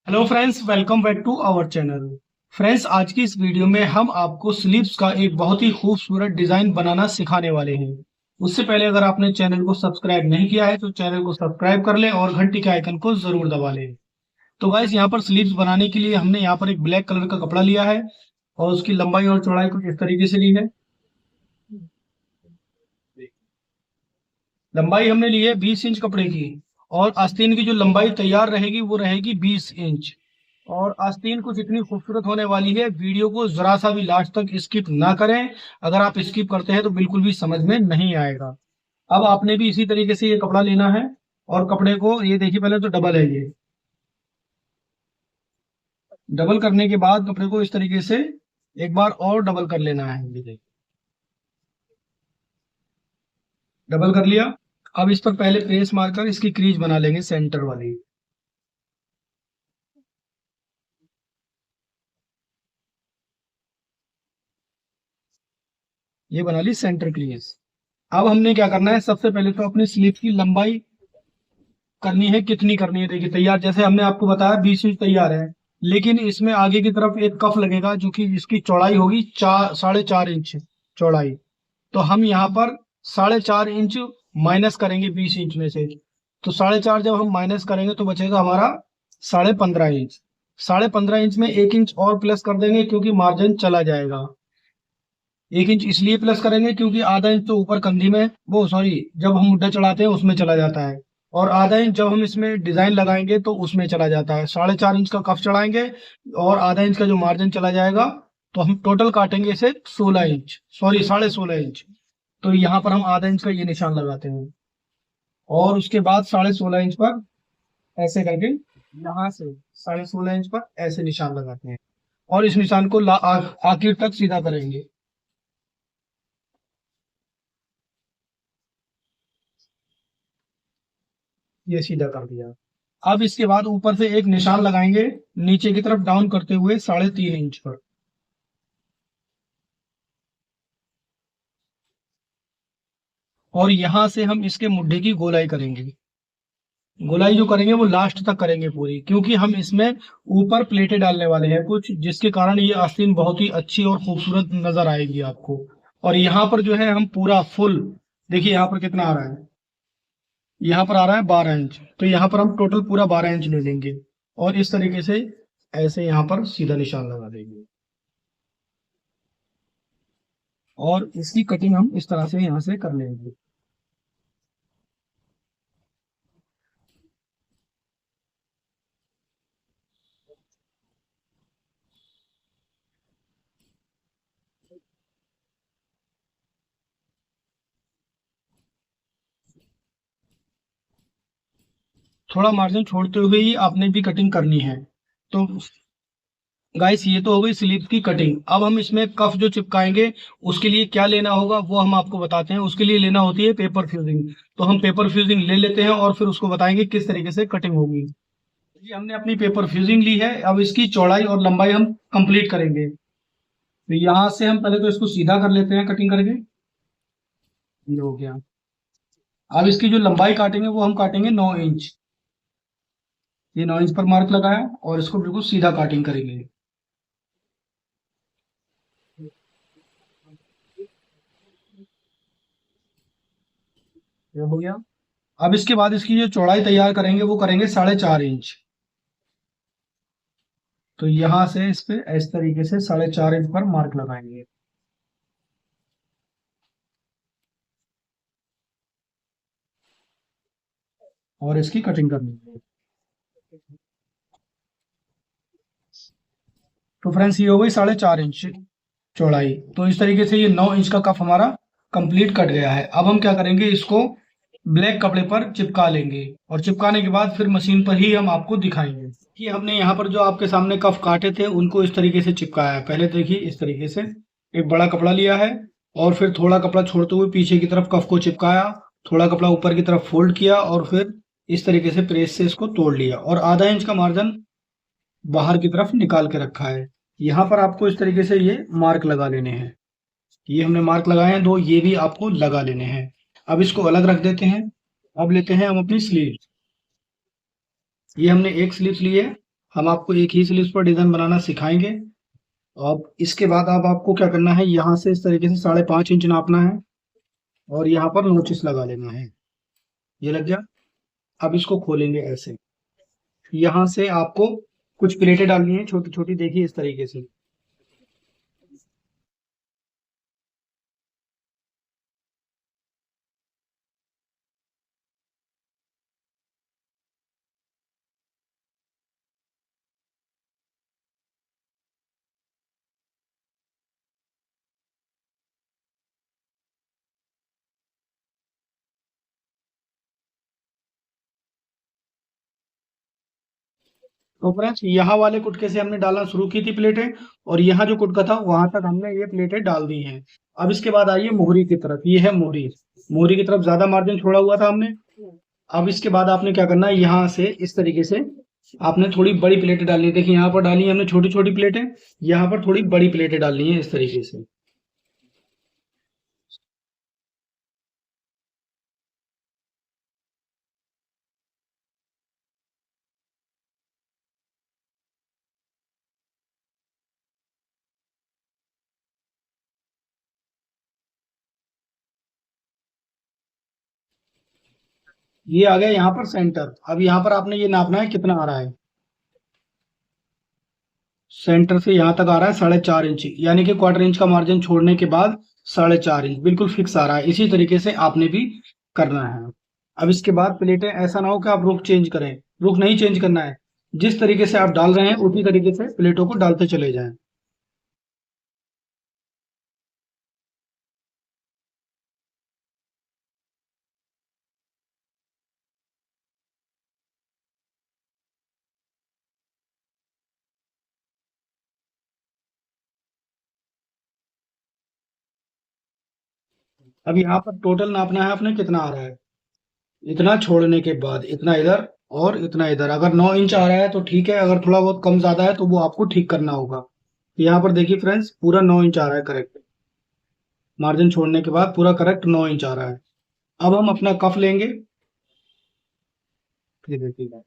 Hello friends, welcome back to our channel. Friends, आज की इस वीडियो में हम आपको स्लीव्स का एक बहुत ही खूबसूरत डिजाइन बनाना सिखाने वाले हैं। उससे पहले अगर आपने चैनल को सब्सक्राइब नहीं किया है तो चैनल को सब्सक्राइब कर लें और घंटी के आइकन को जरूर दबा लें। तो गाइस, यहाँ पर स्लीव्स बनाने के लिए हमने यहाँ पर एक ब्लैक कलर का कपड़ा लिया है और उसकी लंबाई और चौड़ाई कुछ इस तरीके से ली है। लंबाई हमने ली है 20 इंच कपड़े की और आस्तीन की जो लंबाई तैयार रहेगी वो रहेगी 20 इंच। और आस्तीन कुछ इतनी खूबसूरत होने वाली है, वीडियो को जरा सा भी लास्ट तक स्किप ना करें। अगर आप स्किप करते हैं तो बिल्कुल भी समझ में नहीं आएगा। अब आपने भी इसी तरीके से ये कपड़ा लेना है और कपड़े को ये देखिए, पहले तो डबल है ये। डबल करने के बाद कपड़े को इस तरीके से एक बार और डबल कर लेना है। ये देखिए, डबल कर लिया। अब इस पर पहले प्रेस मारकर इसकी क्रीज बना लेंगे सेंटर वाली। ये बना ली सेंटर क्रीज। अब हमने क्या करना है, सबसे पहले तो अपनी स्लीव की लंबाई करनी है। कितनी करनी है देखिए, तैयार जैसे हमने आपको बताया 20 इंच तैयार है, लेकिन इसमें आगे की तरफ एक कफ लगेगा जो कि इसकी चौड़ाई होगी 4 साढ़े 4 इंच चौड़ाई। तो हम यहाँ पर 4.5 इंच माइनस करेंगे 20 इंच में से। तो 4.5 जब हम माइनस करेंगे तो बचेगा हमारा 15.5 इंच। 15.5 इंच में 1 इंच और प्लस कर देंगे क्योंकि मार्जिन चला जाएगा। 1 इंच इसलिए प्लस करेंगे क्योंकि आधा इंच तो ऊपर कंधी में, वो सॉरी, जब हम मुड्ढा चढ़ाते हैं उसमें चला जाता है। और आधा इंच जब हम इसमें डिजाइन लगाएंगे तो उसमें चला जाता है। 4.5 इंच का कफ चढ़ाएंगे और आधा इंच का जो मार्जिन चला जाएगा। तो हम टोटल काटेंगे इसे 16 इंच, सॉरी 16.5 इंच। तो यहाँ पर हम आधा इंच का ये निशान लगाते हैं और उसके बाद 16.5 इंच पर ऐसे करके यहाँ से 16.5 इंच पर ऐसे निशान लगाते हैं और इस निशान को आखिर तक सीधा करेंगे। ये सीधा कर दिया। अब इसके बाद ऊपर से एक निशान लगाएंगे नीचे की तरफ डाउन करते हुए 3.5 इंच पर। और यहां से हम इसके मुड्ढे की गोलाई करेंगे। गोलाई जो करेंगे वो लास्ट तक करेंगे पूरी, क्योंकि हम इसमें ऊपर प्लेटें डालने वाले हैं कुछ, जिसके कारण ये आस्तीन बहुत ही अच्छी और खूबसूरत नजर आएगी आपको। और यहाँ पर जो है हम पूरा फुल, देखिए यहाँ पर कितना आ रहा है, यहाँ पर आ रहा है 12 इंच। तो यहाँ पर हम टोटल पूरा 12 इंच ले लेंगे और इस तरीके से ऐसे यहाँ पर सीधा निशान लगा देंगे। और इसकी कटिंग हम इस तरह से यहाँ से कर लेंगे। थोड़ा मार्जिन छोड़ते हुए ही आपने भी कटिंग करनी है। तो गाइस, ये तो हो गई स्लीव की कटिंग। अब हम इसमें कफ जो चिपकाएंगे उसके लिए क्या लेना होगा वो हम आपको बताते हैं। उसके लिए लेना होती है पेपर फ्यूजिंग। तो हम पेपर फ्यूजिंग ले लेते हैं और फिर उसको बताएंगे किस तरीके से कटिंग होगी। ये हमने अपनी पेपर फ्यूजिंग ली है। अब इसकी चौड़ाई और लंबाई हम कंप्लीट करेंगे। तो यहाँ से हम पहले तो इसको सीधा कर लेते हैं कटिंग करके। ये हो गया। अब इसकी जो लंबाई काटेंगे वो हम काटेंगे 9 इंच। ये 9 इंच पर मार्क लगाया और इसको बिल्कुल सीधा काटिंग करेंगे। ये हो गया। अब इसके बाद इसकी जो चौड़ाई तैयार करेंगे वो करेंगे 4.5 इंच। तो यहाँ से इस पे इस तरीके से 4.5 इंच पर मार्क लगाएंगे और इसकी कटिंग करनी है। तो फ्रेंड्स, ये हो गई 4.5 इंच चौड़ाई। तो इस तरीके से ये 9 इंच का कप हमारा कंप्लीट कट गया है। अब हम क्या करेंगे, इसको ब्लैक कपड़े पर चिपका लेंगे और चिपकाने के बाद फिर मशीन पर ही हम आपको दिखाएंगे कि हमने यहाँ पर जो आपके सामने कफ काटे थे उनको इस तरीके से चिपकाया है। पहले देखिए, इस तरीके से एक बड़ा कपड़ा लिया है और फिर थोड़ा कपड़ा छोड़ते हुए पीछे की तरफ कफ को चिपकाया। थोड़ा कपड़ा ऊपर की तरफ फोल्ड किया और फिर इस तरीके से प्रेस से इसको तोड़ लिया और आधा इंच का मार्जिन बाहर की तरफ निकाल के रखा है। यहाँ पर आपको इस तरीके से ये मार्क लगा लेने हैं। ये हमने मार्क लगाए हैं दो, ये भी आपको लगा लेने हैं। अब इसको अलग रख देते हैं। अब लेते हैं हम अपनी स्लीव। ये हमने एक स्लीव ली है। हम आपको एक ही स्लिप पर डिजाइन बनाना सिखाएंगे। अब इसके बाद अब आपको क्या करना है, यहाँ से इस तरीके से 5.5 इंच नापना है और यहाँ पर नोचिस लगा लेना है। ये लग गया। अब इसको खोलेंगे ऐसे। यहाँ से आपको कुछ प्लेटें डालनी है छोटी छोटी, देखिए इस तरीके से। तो फ्रेंड्स यहाँ वाले कुटके से हमने डालना शुरू की थी प्लेटें, और यहाँ जो कुटका था वहां तक हमने ये प्लेटें डाल दी हैं। अब इसके बाद आइए मोहरी की तरफ। ये है मोहरी। मोहरी की तरफ ज्यादा मार्जिन छोड़ा हुआ था हमने। अब इसके बाद आपने क्या करना है, यहाँ से इस तरीके से आपने थोड़ी बड़ी प्लेटें डालनी है। देखिए यहाँ पर डाली है हमने छोटी छोटी प्लेटें, यहाँ पर थोड़ी बड़ी प्लेटें डालनी है इस तरीके से। ये आ गया यहाँ पर सेंटर। अब यहाँ पर आपने ये नापना है कितना आ रहा है। सेंटर से यहाँ तक आ रहा है 4.5 इंच, यानी कि क्वार्टर इंच का मार्जिन छोड़ने के बाद 4.5 इंच बिल्कुल फिक्स आ रहा है। इसी तरीके से आपने भी करना है। अब इसके बाद प्लेटें ऐसा ना हो कि आप रुख चेंज करें। रुख नहीं चेंज करना है, जिस तरीके से आप डाल रहे हैं उसी तरीके से प्लेटों को डालते चले जाएं। अब यहाँ पर टोटल नापना है आपने कितना आ रहा है। इतना छोड़ने के बाद इतना इधर और इतना इधर। अगर 9 इंच आ रहा है तो ठीक है, अगर थोड़ा बहुत कम ज्यादा है तो वो आपको ठीक करना होगा। यहाँ पर देखिए फ्रेंड्स, पूरा 9 इंच आ रहा है करेक्ट। मार्जिन छोड़ने के बाद पूरा करेक्ट 9 इंच आ रहा है। अब हम अपना कफ लेंगे। ये देखिए,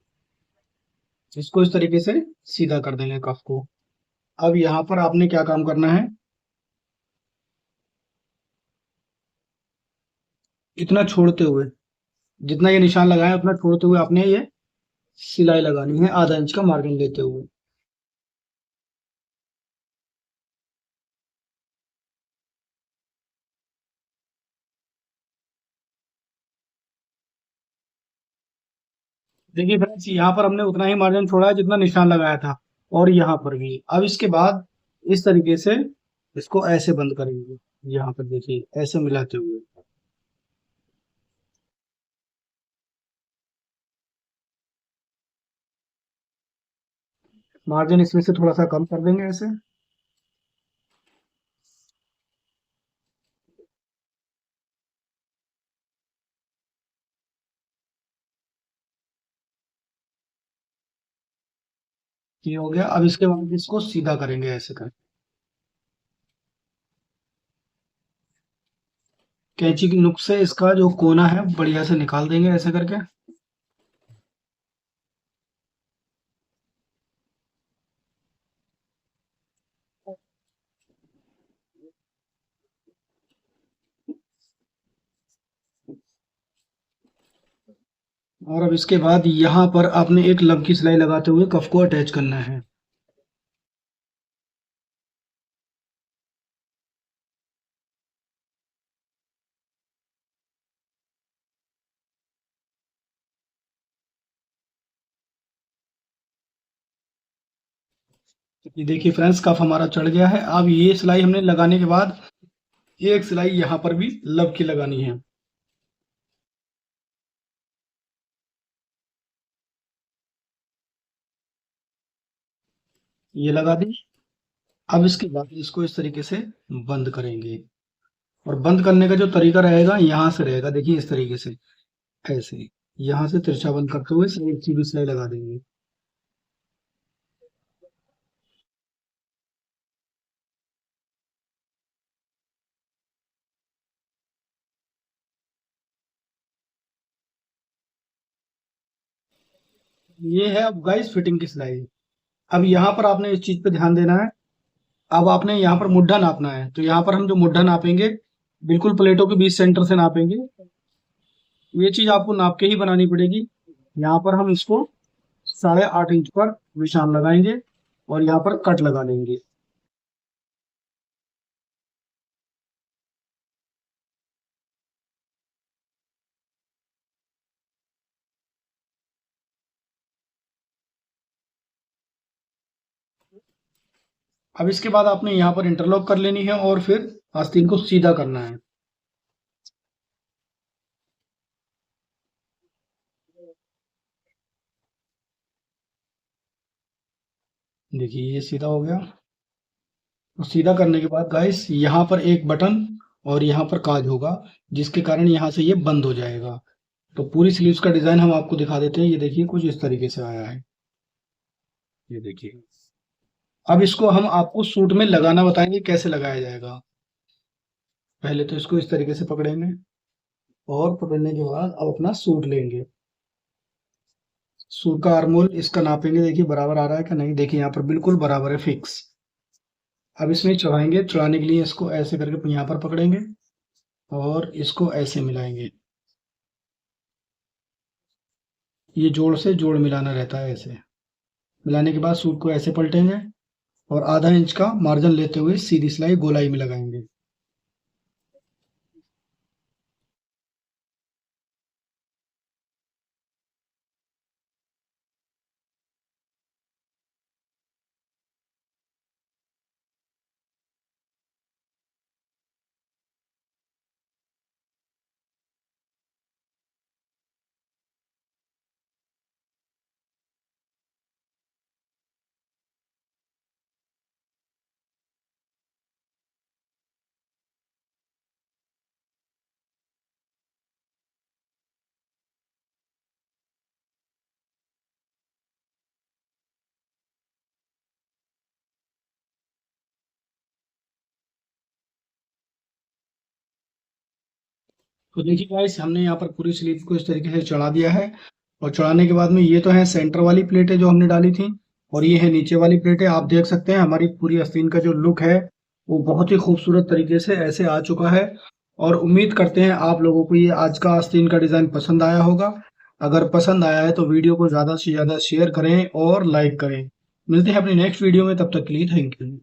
इसको इस तरीके से सीधा कर देंगे कफ को। अब यहाँ पर आपने क्या काम करना है, इतना छोड़ते हुए, जितना ये निशान लगाए उतना छोड़ते हुए आपने ये सिलाई लगानी है, आधा इंच का मार्जिन लेते हुए। देखिए फ्रेंड्स, यहाँ पर हमने उतना ही मार्जिन छोड़ा है जितना निशान लगाया था, और यहाँ पर भी। अब इसके बाद इस तरीके से इसको ऐसे बंद करेंगे। यहाँ पर देखिए ऐसे मिलाते हुए। मार्जिन इसमें से थोड़ा सा कम कर देंगे ऐसे। ये हो गया। अब इसके बाद इसको सीधा करेंगे ऐसे कर। कैंची की नुक से इसका जो कोना है बढ़िया से निकाल देंगे ऐसे करके। और अब इसके बाद यहाँ पर आपने एक लब की सिलाई लगाते हुए कफ को अटैच करना है। ये देखिए फ्रेंड्स, कफ हमारा चढ़ गया है। अब ये सिलाई हमने लगाने के बाद एक सिलाई यहाँ पर भी लब की लगानी है। ये लगा दी। अब इसके बाद इसको इस तरीके से बंद करेंगे। और बंद करने का जो तरीका रहेगा यहाँ से रहेगा, देखिए इस तरीके से ऐसे। यहाँ से तिरछा बंद करते हुए एक सीधी सिलाई लगा देंगे। ये है अब गाइस फिटिंग की सिलाई। अब यहाँ पर आपने इस चीज पे ध्यान देना है। अब आपने यहाँ पर मुड्ढा नापना है, तो यहाँ पर हम जो मुड्ढा नापेंगे बिल्कुल प्लेटों के बीच सेंटर से नापेंगे। ये चीज आपको नाप के ही बनानी पड़ेगी। यहाँ पर हम इसको 8.5 इंच पर निशान लगाएंगे और यहाँ पर कट लगा लेंगे। अब इसके बाद आपने यहाँ पर इंटरलॉक कर लेनी है और फिर आस्तीन को सीधा करना है। देखिए ये सीधा हो गया। तो सीधा करने के बाद गाइस यहाँ पर एक बटन और यहाँ पर काज होगा, जिसके कारण यहाँ से ये बंद हो जाएगा। तो पूरी स्लीव्स का डिजाइन हम आपको दिखा देते हैं। ये देखिए कुछ इस तरीके से आया है, ये देखिए। अब इसको हम आपको सूट में लगाना बताएंगे कैसे लगाया जाएगा। पहले तो इसको इस तरीके से पकड़ेंगे और पकड़ने के बाद अब अपना सूट लेंगे। सूट का आर्मोल इसका नापेंगे, देखिए बराबर आ रहा है कि नहीं। देखिए यहाँ पर बिल्कुल बराबर है, फिक्स। अब इसमें चढ़ाएंगे, चढ़ाने के लिए इसको ऐसे करके यहाँ पर पकड़ेंगे और इसको ऐसे मिलाएंगे। ये जोड़ से जोड़ मिलाना रहता है, ऐसे मिलाने के बाद सूट को ऐसे पलटेंगे और आधा इंच का मार्जिन लेते हुए सीधी सिलाई गोलाई में लगाएंगे। तो देखिए गाइस हमने यहाँ पर पूरी स्लीव को इस तरीके से चढ़ा दिया है। और चढ़ाने के बाद में ये तो है सेंटर वाली प्लेटें जो हमने डाली थी, और ये है नीचे वाली प्लेटें। आप देख सकते हैं हमारी पूरी आस्तीन का जो लुक है वो बहुत ही खूबसूरत तरीके से ऐसे आ चुका है। और उम्मीद करते हैं आप लोगों को ये आज का आस्तीन का डिजाइन पसंद आया होगा। अगर पसंद आया है तो वीडियो को ज्यादा से ज्यादा शेयर करें और लाइक करें। मिलते हैं अपनी नेक्स्ट वीडियो में, तब तक के लिए थैंक यू।